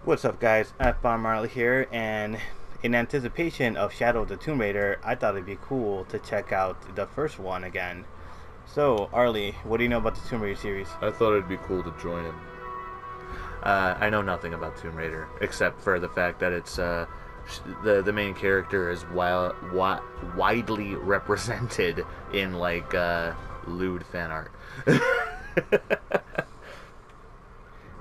What's up, guys? F-Bomb Arly here, and in anticipation of Shadow of the Tomb Raider, I thought it'd be cool to check out the first one again. So, Arly, what do you know about the Tomb Raider series? I thought it'd be cool to join him. I know nothing about Tomb Raider except for the fact that it's the main character is widely represented in like lewd fan art.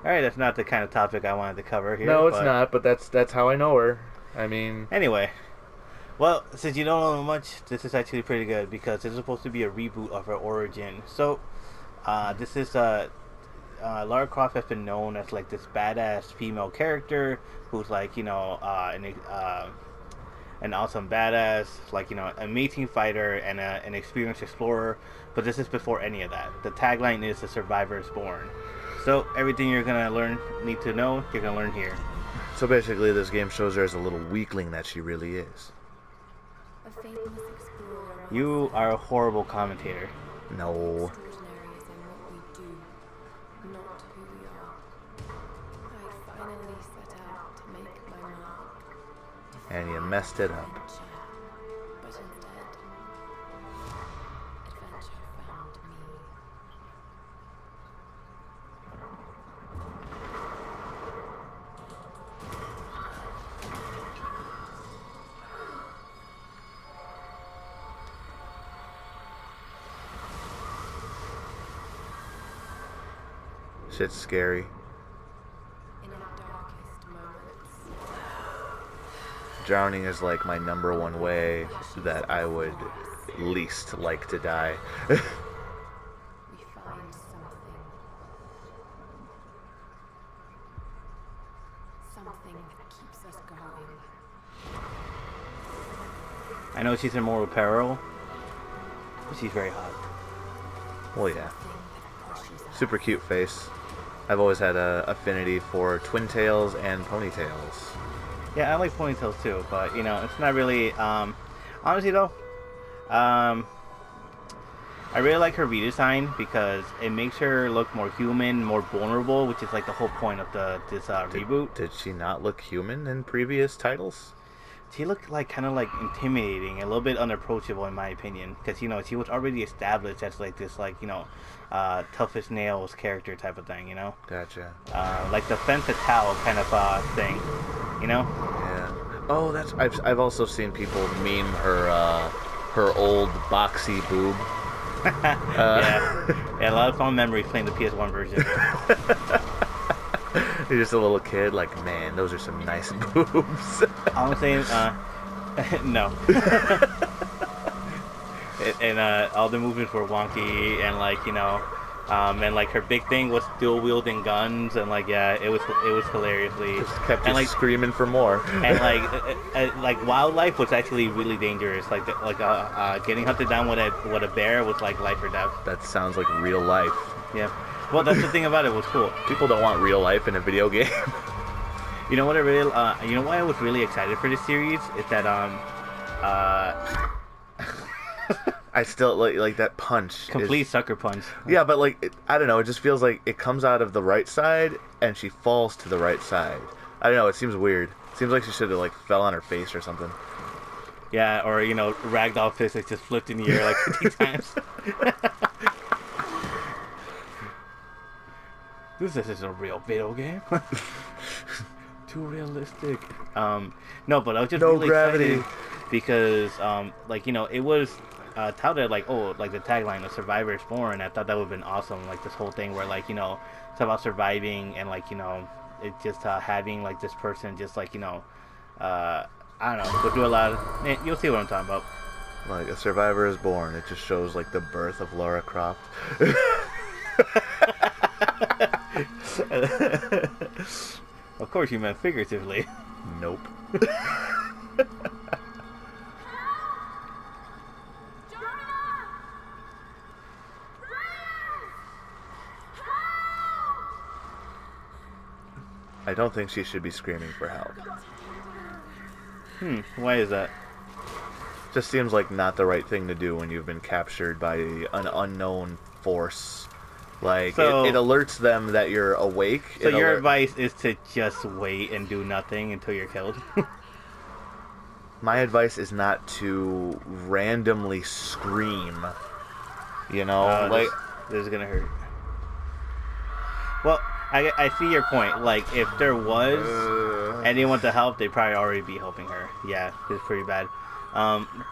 Alright, that's not the kind of topic I wanted to cover here. No, it's not, but that's how I know her. I mean... Anyway. Well, since you don't know much, this is actually pretty good because it's supposed to be a reboot of her origin. So, this is, Lara Croft has been known as, like, this badass female character who's, like, you know, an awesome badass, like, you know, an amazing fighter and an experienced explorer. But this is before any of that. The tagline is "The Survivor is Born." So everything you're gonna need to know, you're gonna learn here. So basically, this game shows her as a little weakling that she really is. You are a horrible commentator. No. And you messed it up. Shit's scary. Drowning is like my #1 way that I would least like to die. Something that keeps us going. I know she's in mortal peril, but she's very hot. Well, yeah. Super cute face. I've always had a affinity for twin tails and ponytails. Yeah, I like ponytails too, but you know, it's not really. Honestly though, I really like her redesign because it makes her look more human, more vulnerable, which is like the whole point of this reboot. Did she not look human in previous titles? She looked like kind of like intimidating, a little bit unapproachable in my opinion, because you know she was already established as like this like you know tough as nails character type of thing, you know. Gotcha. Like the femme fatale kind of thing, you know. Yeah. Oh, that's I've also seen people meme her old boxy boob. Yeah, a lot of fond memories playing the PS1 version. You're just a little kid, like, man, those are some nice boobs. I'm saying, no. and all the movements were wonky, and like you know, and like her big thing was dual wielding guns, and like yeah, it was hilariously. Just kept and, like screaming for more. And like wildlife was actually really dangerous. Like getting hunted down with a bear was like life or death. That sounds like real life. Yeah. Well, that's the thing about it. Was cool. People don't want real life in a video game. You know what I really, you know why I was really excited for this series is that I still like that punch. Complete sucker punch. Yeah, but like I don't know. It just feels like it comes out of the right side and she falls to the right side. I don't know. It seems weird. It seems like she should have like fell on her face or something. Yeah, or you know, ragdoll physics just flipped in the air like 50 times. This is a real video game. Too realistic. No, but I was just really excited because, like, you know, it was touted like, oh, like the tagline, "The Survivor is Born." I thought that would have been awesome. Like this whole thing where, like, you know, it's about surviving and, like, you know, it just having like this person just like, you know, I don't know, go through a lot of. You'll see what I'm talking about. Like A Survivor is Born. It just shows like the birth of Lara Croft. Of course you meant figuratively. Nope. I don't think she should be screaming for help. Why is that? Just seems like not the right thing to do when you've been captured by an unknown force Like, So- it alerts them that you're awake. So your advice is to just wait and do nothing until you're killed? My advice is not to randomly scream. You know, like... This is gonna hurt. Well, I see your point. Like, if there was anyone to help, they'd probably already be helping her. Yeah, it's pretty bad.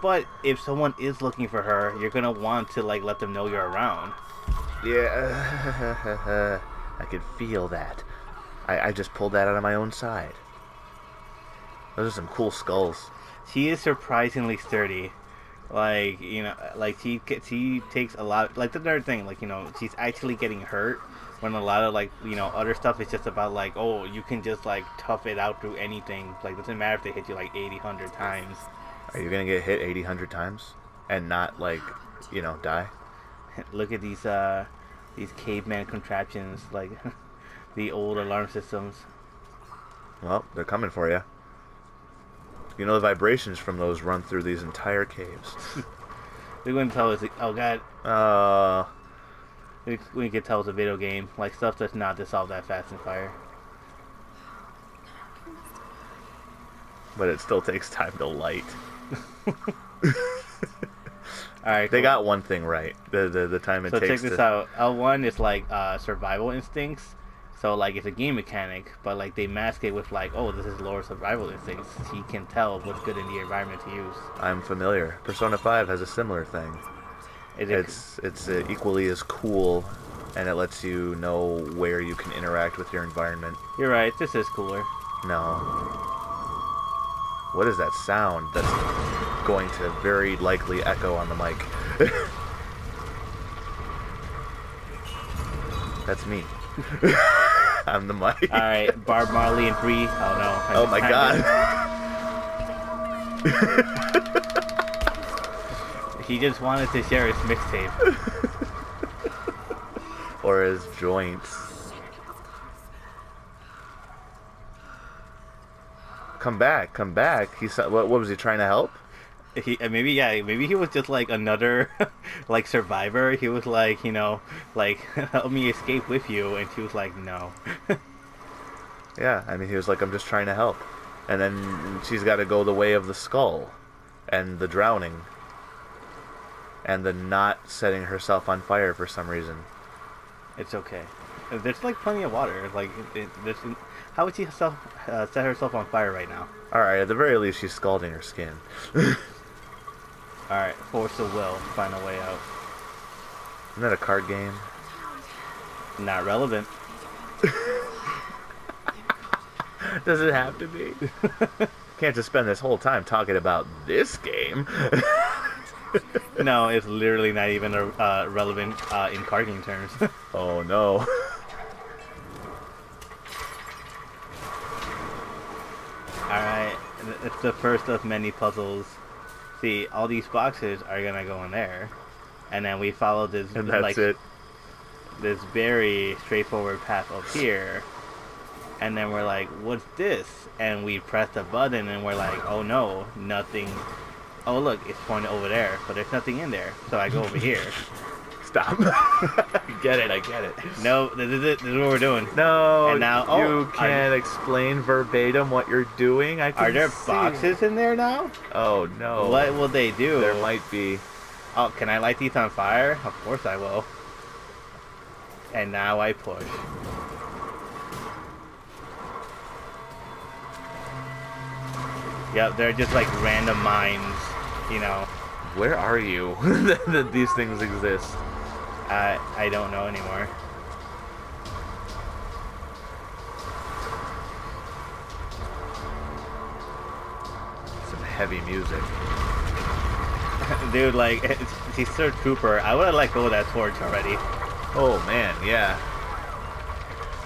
But if someone is looking for her, you're gonna want to, like, let them know you're around. Yeah, I could feel that. I just pulled that out of my own side. Those are some cool skulls. She is surprisingly sturdy. Like, you know, like she takes a lot. Like, the another thing, like, you know, she's actually getting hurt when a lot of, like, you know, other stuff is just about, like, oh, you can just, like, tough it out through anything. Like, it doesn't matter if they hit you like 80, 100 times. Are you gonna get hit 80, 100 times and not, like, you know, die? Look at these caveman contraptions, like the old alarm systems. Well, they're coming for you. You know, the vibrations from those run through these entire caves. They're going to tell us, oh god, we can tell it's a video game. Like, stuff that's not dissolved that fast in fire. But it still takes time to light. Alright, They cool. got one thing right. The time it So takes check this out. L1 is like survival instincts. So, like, it's a game mechanic, but, like, they mask it with, like, oh, this is lower survival instincts. He can tell what's good in the environment to use. I'm familiar. Persona 5 has a similar thing. It's equally as cool, and it lets you know where you can interact with your environment. You're right, this is cooler. No. What is that sound that's going to very likely echo on the mic? That's me. I'm the mic. Alright, Barb Marley and 3. Oh no. Oh my god. He just wanted to share his mixtape. Or his joints. Come back, come back. He said, what was he trying to help? Maybe he was just like another like survivor. He was like, you know, like, help me escape with you, and she was like, no. Yeah, I mean, he was like, I'm just trying to help. And then she's got to go the way of the skull, and the drowning, and the not setting herself on fire for some reason. It's okay. There's like plenty of water. Like, how would she set herself on fire right now? Alright, at the very least, she's scalding her skin. Alright, force of will, find a way out. Isn't that a card game? Not relevant. Does it have to be? Can't just spend this whole time talking about this game. No, it's literally not even relevant in card game terms. Oh no. Alright, it's the first of many puzzles. See, all these boxes are gonna go in there. And then we follow this, And that's like, it. this very straightforward path up here. And then we're like, what's this? And we press the button and we're like, oh no, nothing. Oh look, it's pointing over there, but there's nothing in there. So I go over here. Stop. I get it. No, this is it. This is what we're doing. No, And now, you can't explain verbatim what you're doing. I can Are there see. boxes in there now? Oh no. What will they do? There might be. Oh, can I light these on fire? Of course I will. And now I push. Yep, they're just like random mines, you know. Where are you? That these things exist. I don't know anymore. Some heavy music. Dude, like, she's Sir Trooper. I would have let go of that torch already. Oh man, yeah.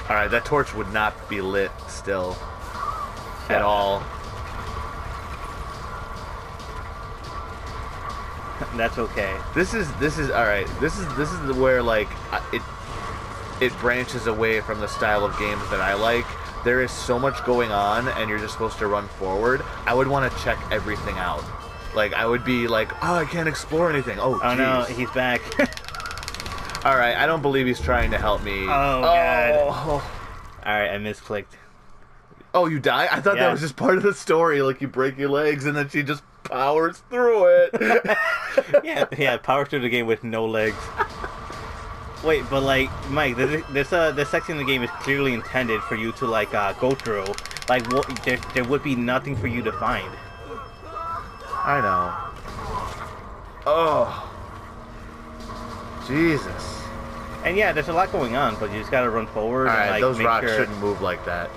Alright, that torch would not be lit still. At all. That's okay. This is alright. This is where like it branches away from the style of games that I like. There is so much going on and you're just supposed to run forward. I would want to check everything out. Like I would be like, oh, I can't explore anything. Oh Oh no, jeez. he's back. Alright, I don't believe he's trying to help me. Oh, God. Alright, I misclicked. Oh, you die? I thought Yeah. that was just part of the story. Like, you break your legs and then she just powers through it. Yeah, power through the game with no legs. Wait, but like, Mike, this section of the game is clearly intended for you to like go through. Like, there would be nothing for you to find. I know. Oh. Jesus. And yeah, there's a lot going on, but you just gotta run forward. Alright, and, like, those make rocks sure... shouldn't move like that.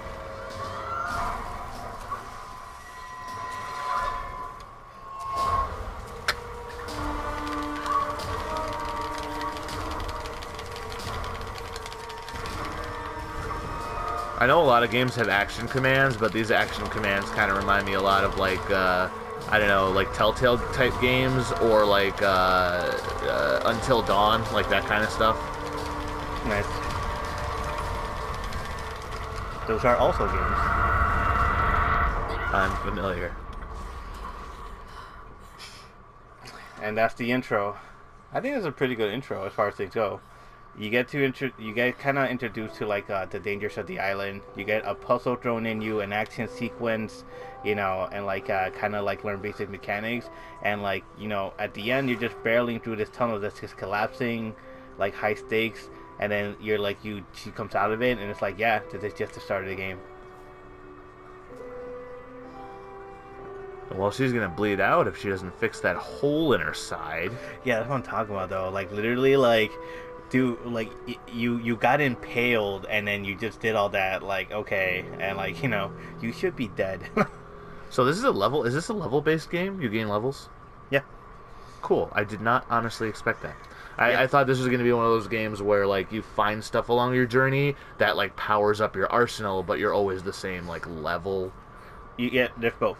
I know a lot of games have action commands, but these action commands kind of remind me a lot of like, I don't know, like Telltale type games or like Until Dawn, like that kind of stuff. Nice. Those are also games. I'm familiar. And that's the intro. I think it's a pretty good intro as far as things go. You get kind of introduced to like the dangers of the island. You get a puzzle thrown in you, an action sequence, you know, and like kind of like learn basic mechanics. And like, you know, at the end you're just barreling through this tunnel that's just collapsing, like high stakes. And then you're like, she comes out of it, and it's like, yeah, this is just the start of the game. Well, she's gonna bleed out if she doesn't fix that hole in her side. Yeah, that's what I'm talking about though. Like literally, like. Dude, like, you got impaled, and then you just did all that, like, okay, and, like, you know, you should be dead. So this is is this a level-based game? You gain levels? Yeah. Cool. I did not honestly expect that. Yeah. I thought this was going to be one of those games where, like, you find stuff along your journey that, like, powers up your arsenal, but you're always the same, like, level. Yeah, there's both.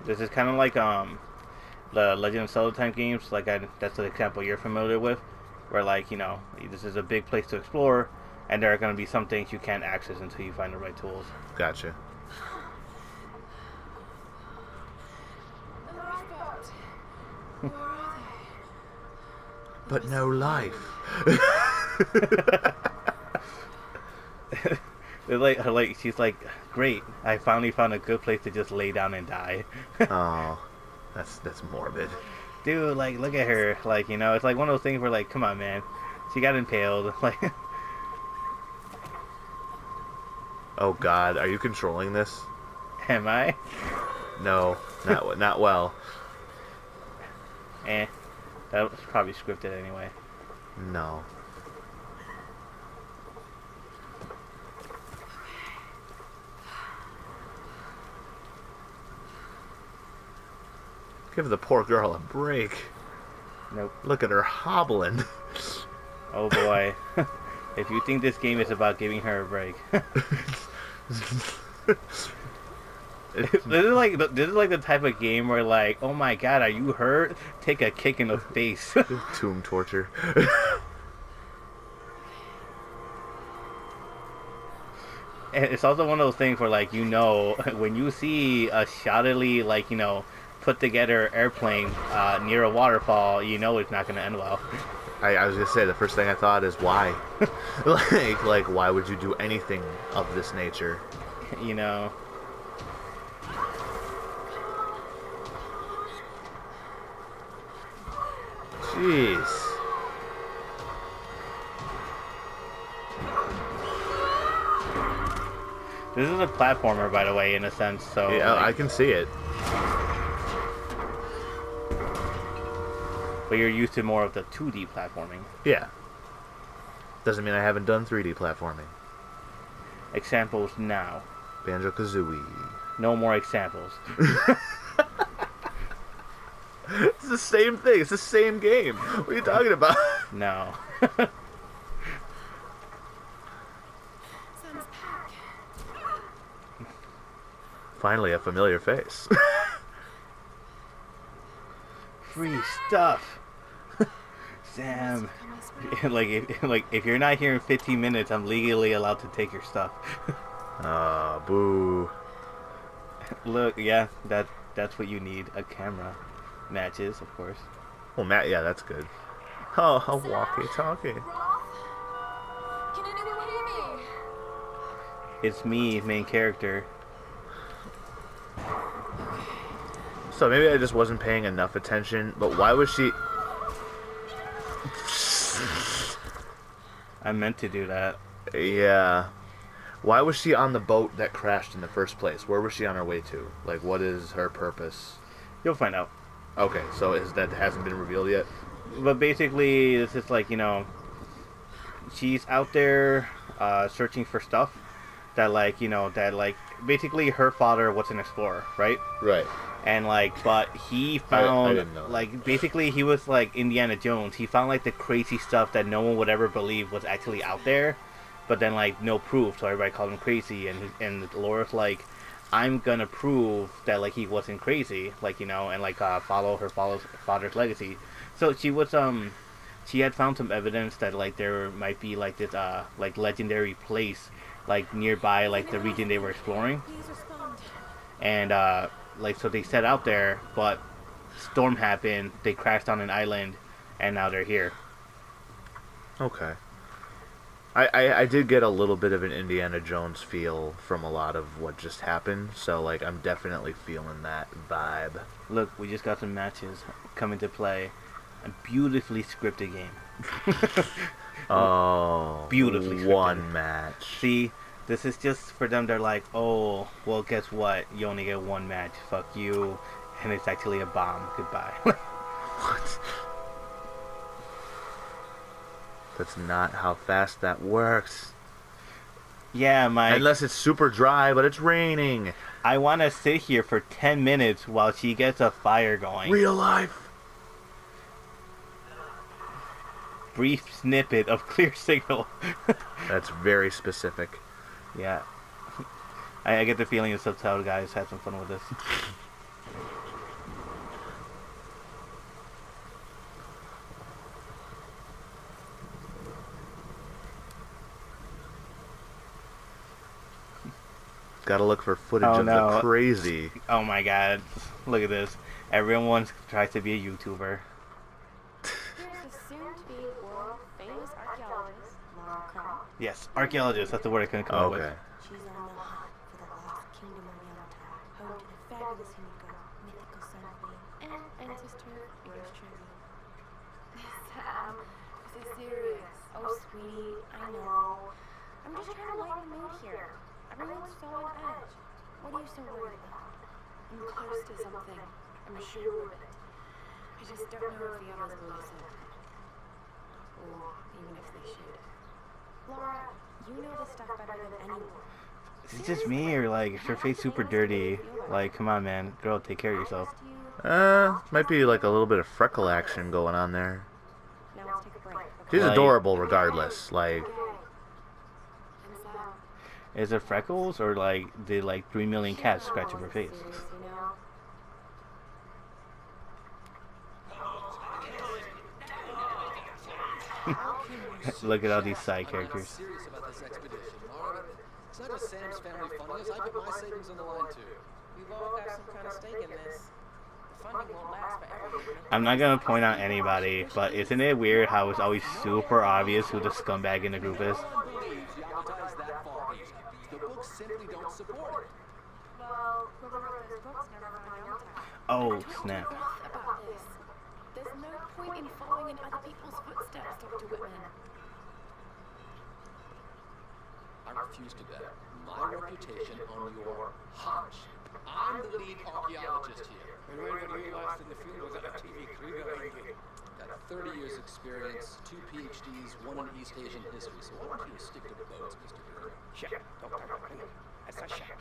This is kind of like, the Legend of Zelda type games, like, that's the example you're familiar with. Where, like, you know, this is a big place to explore, and there are going to be some things you can't access until you find the right tools. Gotcha. Where are they? But no life. like, she's like, great, I finally found a good place to just lay down and die. Oh, that's morbid. Dude, like, look at her. Like, you know, it's like one of those things where, like, come on, man. She got impaled. Like, Oh God, are you controlling this? am I? No, not well. That was probably scripted anyway. No. Give the poor girl a break. Nope. Look at her hobbling. Oh boy. If you think this game is about giving her a break. This is like the type of game where, like, oh my god, are you hurt? Take a kick in the face. Tomb torture. And it's also one of those things where, like, you know, when you see a shoddily, like, you know, put together airplane near a waterfall, you know it's not going to end well. I was gonna say, the first thing I thought is why. like why would you do anything of this nature? You know. Jeez. This is a platformer, by the way, in a sense, so... Yeah, like, I can see it. But you're used to more of the 2D platforming. Yeah. Doesn't mean I haven't done 3D platforming. Examples now. Banjo-Kazooie. No more examples. It's the same thing. It's the same game. What are you talking about? No. Sam's pack. Finally, a familiar face. Free stuff. Sam. If you're not here in 15 minutes, I'm legally allowed to take your stuff. Ah, boo. Look, yeah, that's what you need. A camera. Matches, of course. Well, Matt, yeah, that's good. Oh, a walkie-talkie. Roth? It's me, main character. So maybe I just wasn't paying enough attention, but why was she... I meant to do that. Yeah. Why was she on the boat that crashed in the first place? Where was she on her way to? Like, what is her purpose? You'll find out. Okay, so that hasn't been revealed yet? But basically, it's just like, you know, she's out there searching for stuff that, like, you know, that, like, basically her father was an explorer, right? Right. And, like, but he found, I didn't know that. like, basically he was like Indiana Jones. He found, like, the crazy stuff that no one would ever believe was actually out there, but then, like, no proof, so everybody called him crazy. And Laura's like, I'm gonna prove that, like, he wasn't crazy, like, you know, and, like, follow her father's legacy. So she was, she had found some evidence that, like, there might be, like, this, like, legendary place, like, nearby, like, the region they were exploring. And, like, so they set out there, but storm happened, they crashed on an island, and now they're here. Okay. I did get a little bit of an Indiana Jones feel from a lot of what just happened, so, like, I'm definitely feeling that vibe. Look, we just got some matches come into play. A beautifully scripted game. Oh. Beautifully scripted. One match. See, this is just for them. They're like, oh, well, guess what? You only get one match. Fuck you. And it's actually a bomb. Goodbye. What? That's not how fast that works. Yeah, Mike. Unless it's super dry, but it's raining. I want to sit here for 10 minutes while she gets a fire going. Real life. Brief snippet of clear signal. That's very specific. Yeah. I get the feeling the subtitle guys had some fun with this. Gotta look for footage of the crazy. Oh my god. Look at this. Everyone tries to be a YouTuber. Famous archaeologist, Laura Croft. Yes, archaeologist. That's the word I couldn't come up with. She's on the hunt for the lost kingdom of Yamatai, home to the fabulous Himiko, mythical son of me, and ancestor of yours truly. Sam, this is serious. Oh, sweetie, I know. I'm just trying to lighten the mood here. Everyone's so on edge. What are you so worried about? I'm close to something. I'm sure of it. I just don't know if the others will listen. Or even if they should. Laura, you know this stuff better than anyone. Is it just me, or like, is your face super dirty? Like, come on, man. Girl, take care of yourself. Might be like a little bit of freckle action going on there. Now let's take a break. She's Like- adorable regardless. Like, Is it freckles, or like, did like 3 million cats scratch up her face? Look at all these side characters. Serious about this expedition, Laura. It's not just Sam's family funding us. I put my savings on the line too. We've all got some kind of stake in this. The funding won't last forever. I'm not gonna point out anybody, but isn't it weird how it's always super obvious who the scumbag in the group is? Yamatai that far east. The books simply don't support it. Well, whoever wrote those books never found Yamatai. Oh, snap. About this. There's no point in following in other people's footsteps, Dr. Whitman. I refuse to bet my reputation on your hunch. I'm the lead archaeologist here. And when got you lost in the field was at a TV crew making? Got 30 years experience, 2 PhDs, 1 in East Asian history, so why don't you stick to the boats, Mr. Curry? Check, Dr. Whitman. That's a check.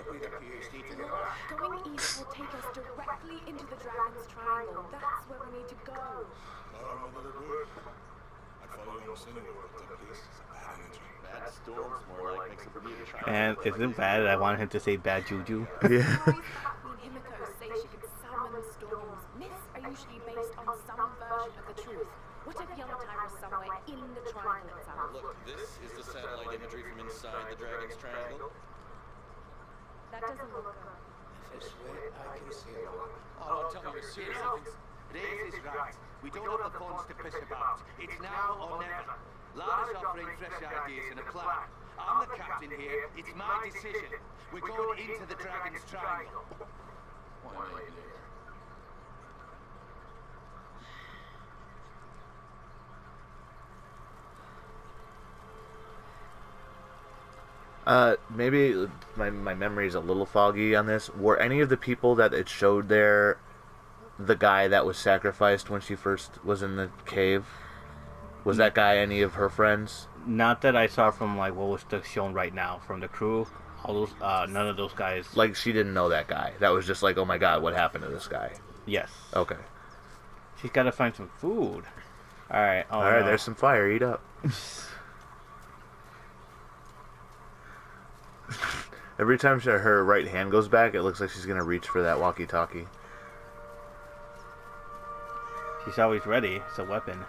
With a PhD to know. Going east will take us directly into the Dragon's Triangle. That's where we need to go. I don't know that it would. I'd follow you almost anywhere, but that place is a bad energy. Bad storms, more like makes a Bermuda Triangle. And is it bad that I wanted him to say bad juju? yeah. Queen Himiko say she could summon storms. Myths are usually based on some version of the truth. What if Yamatai was somewhere in the triangle itself? Look, this is the satellite imagery from inside the Dragon's Triangle. That doesn't look good. This way I can see it all. Oh, tell me you're serious. Dave is right. We don't have the funds to piss about. It's now or never. Lara's offering fresh ideas and a plan. I'm I'm the captain here. It's my decision. We're going into the Dragon's Triangle. Why not here? Maybe my memory is a little foggy on this. Were any of the people that it showed there the guy that was sacrificed when she first was in the cave? Was that guy any of her friends? Not that I saw from like what was shown right now from the crew. All those, none of those guys. Like she didn't know that guy. That was just like, oh my god, what happened to this guy? Yes. Okay. She's got to find some food. All right. Oh, All right. no. There's some fire. Eat up. Every time her right hand goes back, it looks like she's gonna reach for that walkie-talkie. She's always ready. It's a weapon.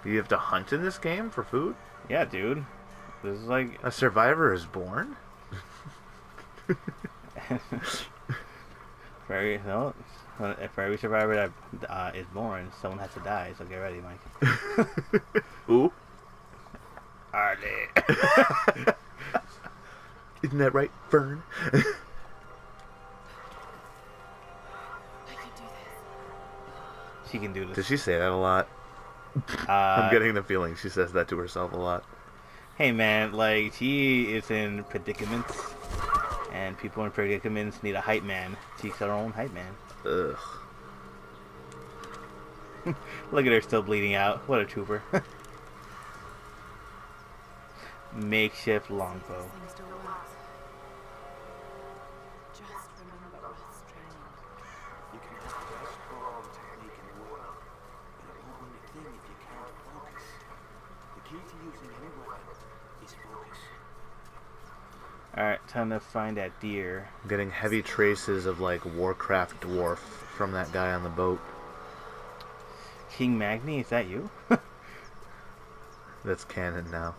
You have to hunt in this game for food? Yeah, dude. This is like a survivor is born. For every survivor that is born, someone has to die. So get ready, Mike. Ooh. Arly. Isn't that right, Fern? I can do this. She can do this. Does she say that a lot? I'm getting the feeling she says that to herself a lot. Hey man, like she is in predicaments, and people in predicaments need a hype man. She's her own hype man. Ugh. Look at her still bleeding out. What a trooper. Makeshift longbow. Things don't work. Just remember Roth's training. You can have the best brawling technique in the world, but it won't mean a thing if you can't focus. The key to using any weapon is focus. Alright, time to find that deer. I'm getting heavy traces of like Warcraft dwarf from that guy on the boat. King Magni, is that you? That's canon now.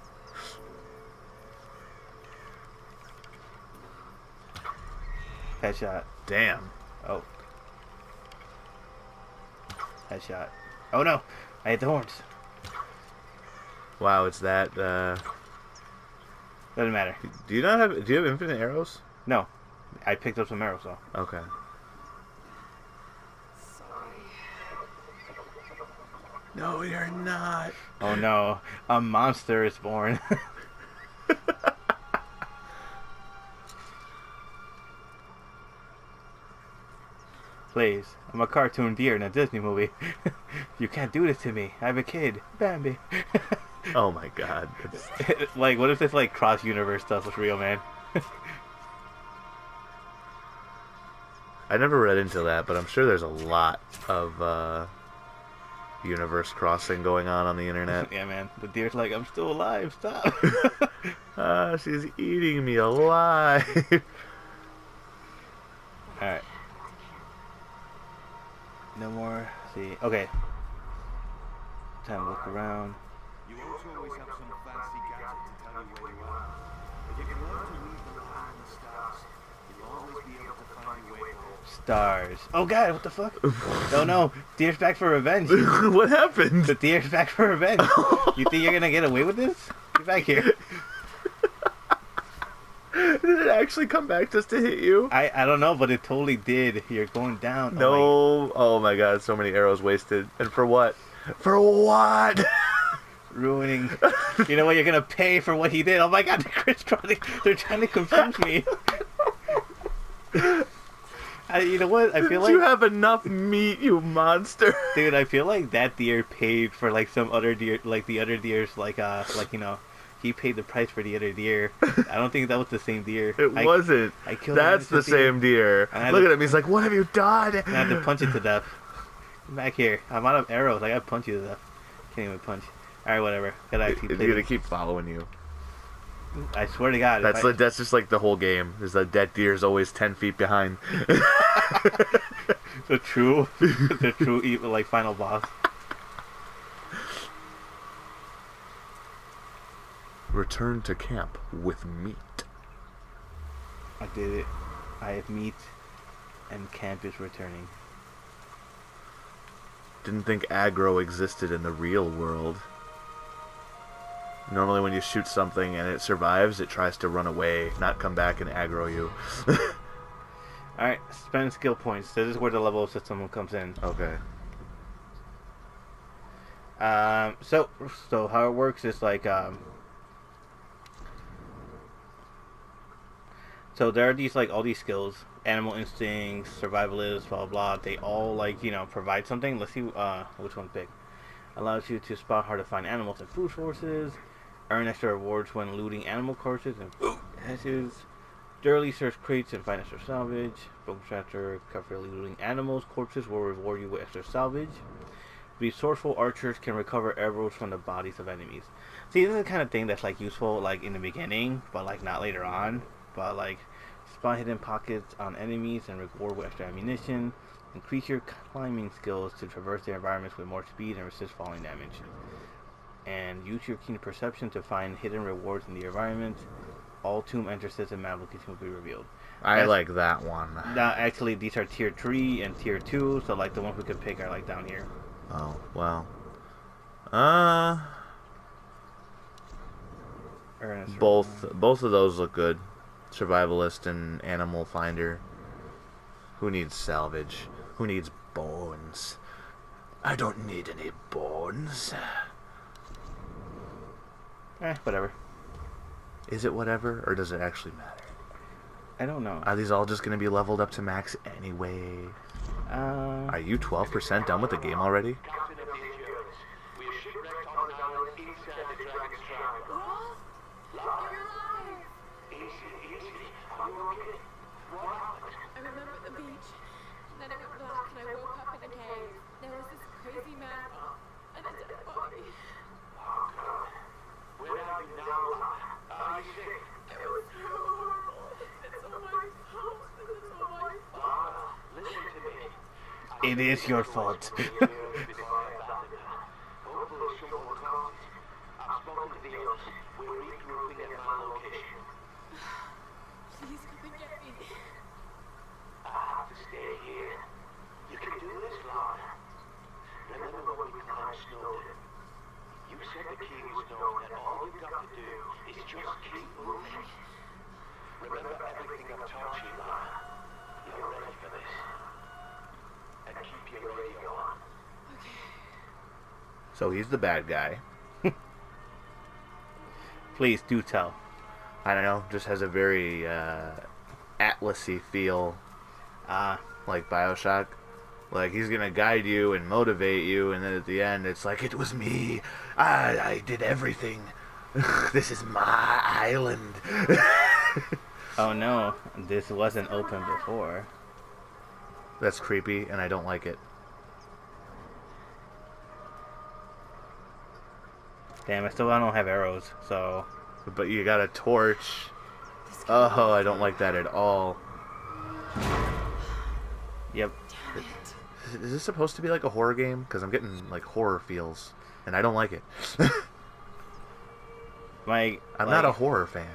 Headshot. Damn. Oh. Headshot. Oh no! I hit the horns. Wow, it's that. Doesn't matter. Do you not have? Do you have infinite arrows? No. I picked up some arrows though. Okay. No, you're not. Oh no. A monster is born. Please. I'm a cartoon deer in a Disney movie. You can't do this to me. I'm a kid. Bambi. Oh my god. Like, what if this, like, cross-universe stuff was real, man? I never read into that, but I'm sure there's a lot of universe crossing going on the internet. Yeah, man. The deer's like, I'm still alive. Stop. She's eating me alive. Alright. No more. See. Okay. Time to look around. You won't always have some fancy gadget to tell you where you are. But if you learn to read the line in the stars, you'll always be able to find your way home. Stars. Oh god, what the fuck? Oh no. Deer's back for revenge. What happened? The deer's back for revenge. You think you're gonna get away with this? Get back here. Did it actually come back just to hit you? I don't know, but it totally did. You're going down. No. Oh my god, so many arrows wasted. And for what? For what? Ruining. You know what? You're gonna pay for what he did. Oh my god, they're trying to confuse me. You know what? I feel like you have enough meat, you monster. Dude, I feel like that deer paid for like some other deer, like the other deer's, like you know, he paid the price for the other deer. I don't think that was the same deer. It wasn't. I killed. That's the same deer. Look at him. He's like, "What have you done?" I had to punch it to death. Back here. I'm out of arrows. I gotta punch you to death. Can't even punch. Alright, whatever. Gotta actually It's gonna keep following you. I swear to God. That's just like the whole game. Is that deer is always 10 feet behind. the true evil, like final boss. Return to camp with meat. I did it. I have meat, and camp is returning. Didn't think aggro existed in the real world. Normally when you shoot something and it survives, it tries to run away, not come back and aggro you. Alright, spend skill points. This is where the level system comes in. Okay. So how it works is like, so there are these, like, all these skills. Animal instincts, survivalist, blah, blah, blah. They all, like, you know, provide something. Let's see which one to pick. Allows you to spot hard to find animals and food sources. Earn extra rewards when looting animal corpses and food hashes. Thoroughly search crates and find extra salvage. Focus after carefully looting animals, corpses will reward you with extra salvage. Resourceful archers can recover arrows from the bodies of enemies. See, this is the kind of thing that's, like, useful, like, in the beginning, but, like, not later on. But, like, spot hidden pockets on enemies and reward with extra ammunition. Increase your climbing skills to traverse the environments with more speed and resist falling damage. And use your keen perception to find hidden rewards in the environment. All tomb entrances and map locations will be revealed. I like that one. Now, actually, these are tier 3 and tier 2, so, like, the ones we could pick are, like, down here. Oh, well. Both of those look good. Survivalist and animal finder. Who needs salvage? Who needs bones? I don't need any bones. Whatever. Is it whatever, or does it actually matter? I don't know. Are these all just going to be leveled up to max anyway? Are you 12% done with the game already? Captain of the Endurance, we are shipwrecked on an island inside the Dragon's Triangle. Live? Easy. Are you okay? What happened? I remember at the beach. Then it went black and I woke up in a cave. There was this crazy man and a dead body. Oh, God. Where are you now? Are you sick? It was so horrible. It's all my fault. This is all my fault. Listen to me. It is your fault. Hopefully someone caught it. I've spoken to the others. We're regrouping at my location. Please come and get me. I have to stay here. You can do this, Lord. Remember when we climbed Snowden? You said the key was known, and all you've got to do is just keep moving. Remember everything I've taught you, Lord. You're ready for this. And keep your radio on. So he's the bad guy. Please do tell. I don't know, just has a very Atlas-y feel. Like BioShock. Like, he's gonna guide you and motivate you, and then at the end, it's like, it was me. I did everything. This is my island. Oh no, this wasn't open before. That's creepy, and I don't like it. Damn, I don't have arrows, so... But you got a torch. Oh, I don't like that at all. Yep. Is this supposed to be like a horror game? Because I'm getting, like, horror feels, and I don't like it. I'm not a horror fan.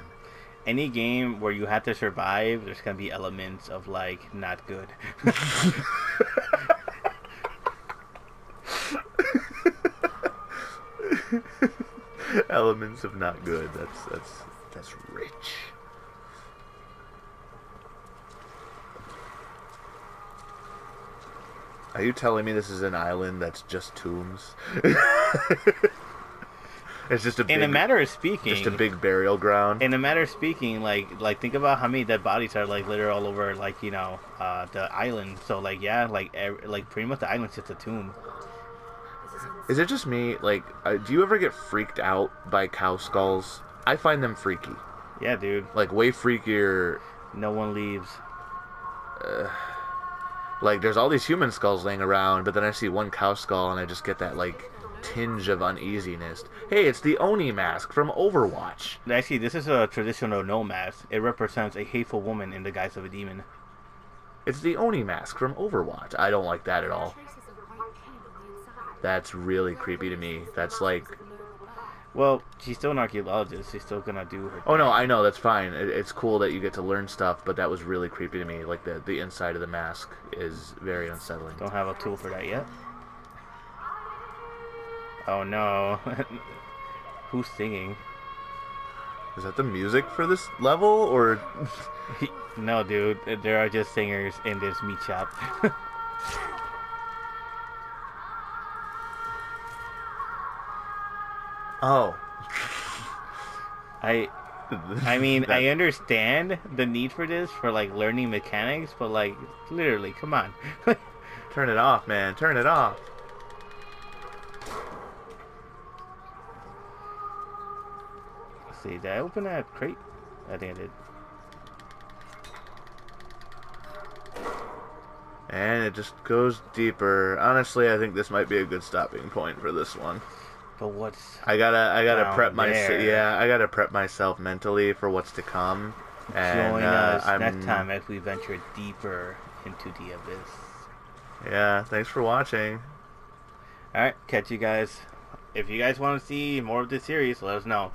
Any game where you have to survive, there's gonna be elements of, like, not good. Elements of not good. That's rich. Are you telling me this is an island that's just tombs? It's just a big, in a matter of speaking, just a big burial ground. In a matter of speaking, like think about how many dead bodies are, like, littered all over, like, you know, the island. So, like, yeah, like pretty much the island's just a tomb. Is it just me? Like, do you ever get freaked out by cow skulls? I find them freaky. Yeah, dude. Like, way freakier. No one leaves. Like, there's all these human skulls laying around, but then I see one cow skull and I just get that, like, tinge of uneasiness. Hey, it's the Oni mask from Overwatch. Actually, this is a traditional no mask. It represents a hateful woman in the guise of a demon. It's the Oni mask from Overwatch. I don't like that at all. That's really creepy to me. That's like... Well, she's still an archaeologist. She's still gonna do her. Oh no, I know, that's fine. It's cool that you get to learn stuff, but that was really creepy to me. Like the inside of the mask is very unsettling. Don't have a tool for that yet. Oh no. Who's singing? Is that the music for this level, or? No, dude. There are just singers in this meat shop. Oh. I mean, I understand the need for this, for like learning mechanics, but like, literally, come on. Turn it off, man. Turn it off. Let's see, did I open that crate? I think I did. And it just goes deeper. Honestly, I think this might be a good stopping point for this one. But what's I gotta down prep myself. there? Yeah, I gotta prep myself mentally for what's to come. And Join us I'm, next time as we venture deeper into the abyss. Yeah, thanks for watching. Alright, catch you guys. If you guys want to see more of this series, let us know.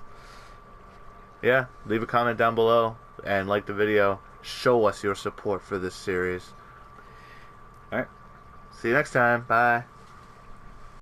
Yeah, leave a comment down below and like the video. Show us your support for this series. Alright. See you next time. Bye.